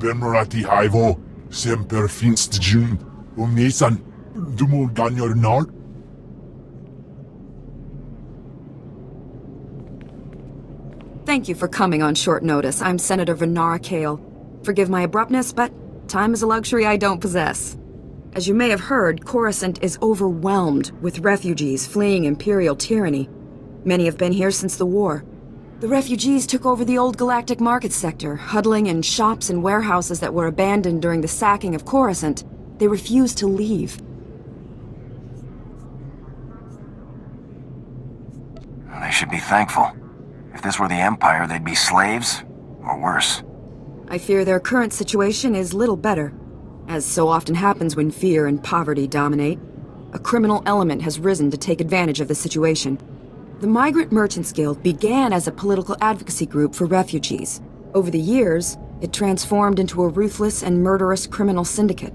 Benmerati Haivo, Semper Finstjun, Nisan, Dumul Ganyor Nard. Thank you for coming on short notice. I'm Senator Venara Kale. Forgive my abruptness, but time is a luxury I don't possess. As you may have heard, Coruscant is overwhelmed with refugees fleeing Imperial tyranny. Many have been here since the war. The refugees took over the old galactic market sector, huddling in shops and warehouses that were abandoned during the sacking of Coruscant. They refused to leave. They should be thankful. If this were the Empire, they'd be slaves, or worse. I fear their current situation is little better. As so often happens when fear and poverty dominate, a criminal element has risen to take advantage of the situation. The Migrant Merchants Guild began as a political advocacy group for refugees. Over the years, it transformed into a ruthless and murderous criminal syndicate.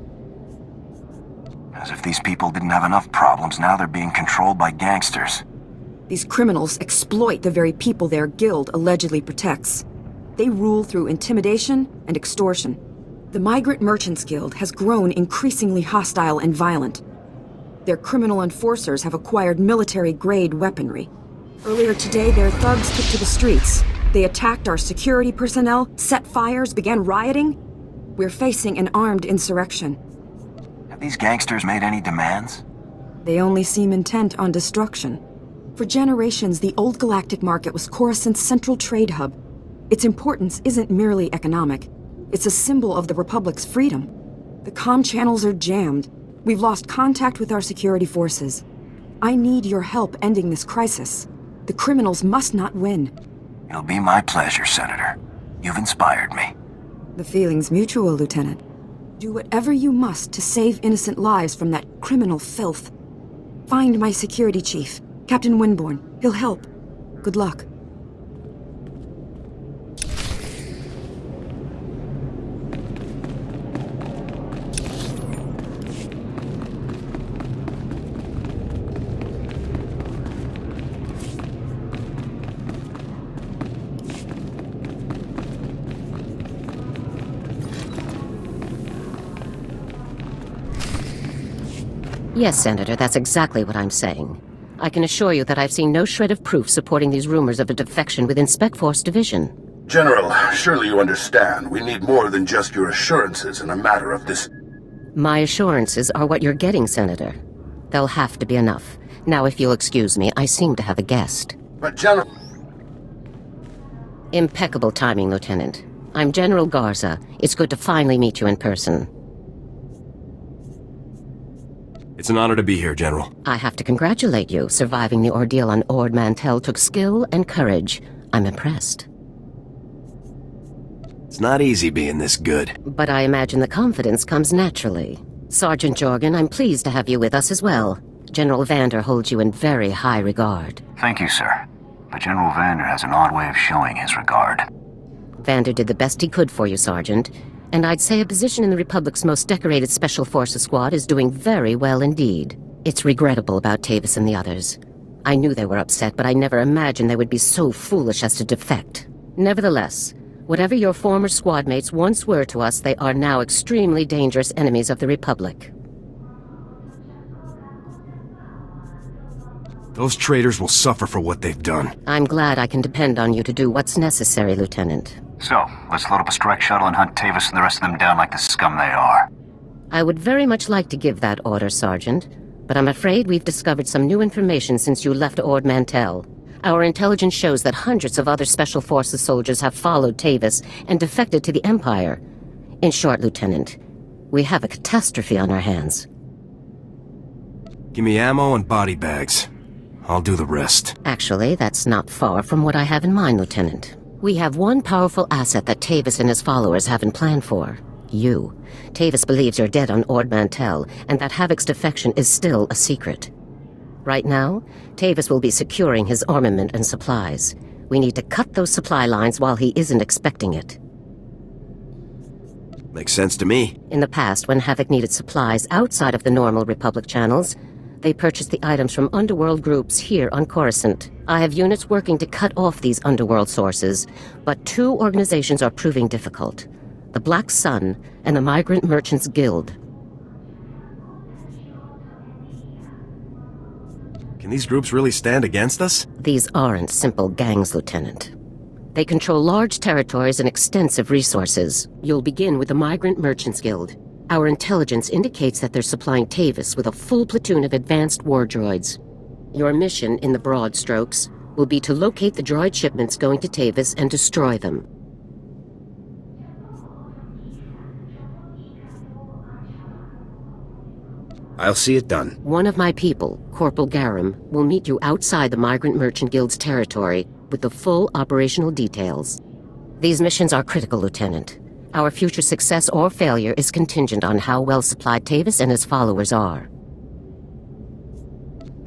As if these people didn't have enough problems, now they're being controlled by gangsters. These criminals exploit the very people their guild allegedly protects. They rule through intimidation and extortion. The Migrant Merchants Guild has grown increasingly hostile and violent. Their criminal enforcers have acquired military-grade weaponry. Earlier today, their thugs took to the streets. They attacked our security personnel, set fires, began rioting. We're facing an armed insurrection. Have these gangsters made any demands? They only seem intent on destruction. For generations, the old galactic market was Coruscant's central trade hub. Its importance isn't merely economic. It's a symbol of the Republic's freedom. The comm channels are jammed. We've lost contact with our security forces. I need your help ending this crisis. The criminals must not win. It'll be my pleasure, Senator. You've inspired me. The feeling's mutual, Lieutenant. Do whatever you must to save innocent lives from that criminal filth. Find my security chief, Captain Winborn. He'll help. Good luck. Yes, Senator, that's exactly what I'm saying. I can assure you that I've seen no shred of proof supporting these rumors of a defection within Spec Force Division. General, surely you understand. We need more than just your assurances in a matter of this. My assurances are what you're getting, Senator. They'll have to be enough. Now, if you'll excuse me, I seem to have a guest. But General... Impeccable timing, Lieutenant. I'm General Garza. It's good to finally meet you in person. It's an honor to be here, General. I have to congratulate you. Surviving the ordeal on Ord Mantell took skill and courage. I'm impressed. It's not easy being this good. But I imagine the confidence comes naturally. Sergeant Jorgen, I'm pleased to have you with us as well. General Vander holds you in very high regard. Thank you, sir. But General Vander has an odd way of showing his regard. Vander did the best he could for you, Sergeant. And I'd say a position in the Republic's most decorated Special Forces squad is doing very well indeed. It's regrettable about Tavis and the others. I knew they were upset, but I never imagined they would be so foolish as to defect. Nevertheless, whatever your former squad mates once were to us, they are now extremely dangerous enemies of the Republic. Those traitors will suffer for what they've done. I'm glad I can depend on you to do what's necessary, Lieutenant. So, let's load up a strike shuttle and hunt Tavis and the rest of them down like the scum they are. I would very much like to give that order, Sergeant, but I'm afraid we've discovered some new information since you left Ord Mantell. Our intelligence shows that hundreds of other Special Forces soldiers have followed Tavis and defected to the Empire. In short, Lieutenant, we have a catastrophe on our hands. Give me ammo and body bags. I'll do the rest. Actually, that's not far from what I have in mind, Lieutenant. We have one powerful asset that Tavis and his followers haven't planned for. You. Tavis believes you're dead on Ord Mantell, and that Havoc's defection is still a secret. Right now, Tavis will be securing his armament and supplies. We need to cut those supply lines while he isn't expecting it. Makes sense to me. In the past, when Havoc needed supplies outside of the normal Republic channels, they purchased the items from underworld groups here on Coruscant. I have units working to cut off these underworld sources, but two organizations are proving difficult. the Black Sun, and the Migrant Merchants Guild. Can these groups really stand against us? These aren't simple gangs, Lieutenant. They control large territories and extensive resources. You'll begin with the Migrant Merchants Guild. Our intelligence indicates that they're supplying Tavis with a full platoon of advanced war droids. Your mission, in the broad strokes, will be to locate the droid shipments going to Tavis and destroy them. I'll see it done. One of my people, Corporal Garum, will meet you outside the Migrant Merchant Guild's territory with the full operational details. These missions are critical, Lieutenant. Our future success or failure is contingent on how well supplied Tavis and his followers are.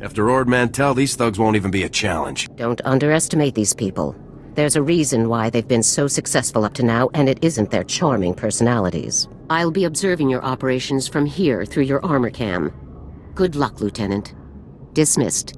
After Ord Mantell, these thugs won't even be a challenge. Don't underestimate these people. There's a reason why they've been so successful up to now, and it isn't their charming personalities. I'll be observing your operations from here through your armor cam. Good luck, Lieutenant. Dismissed.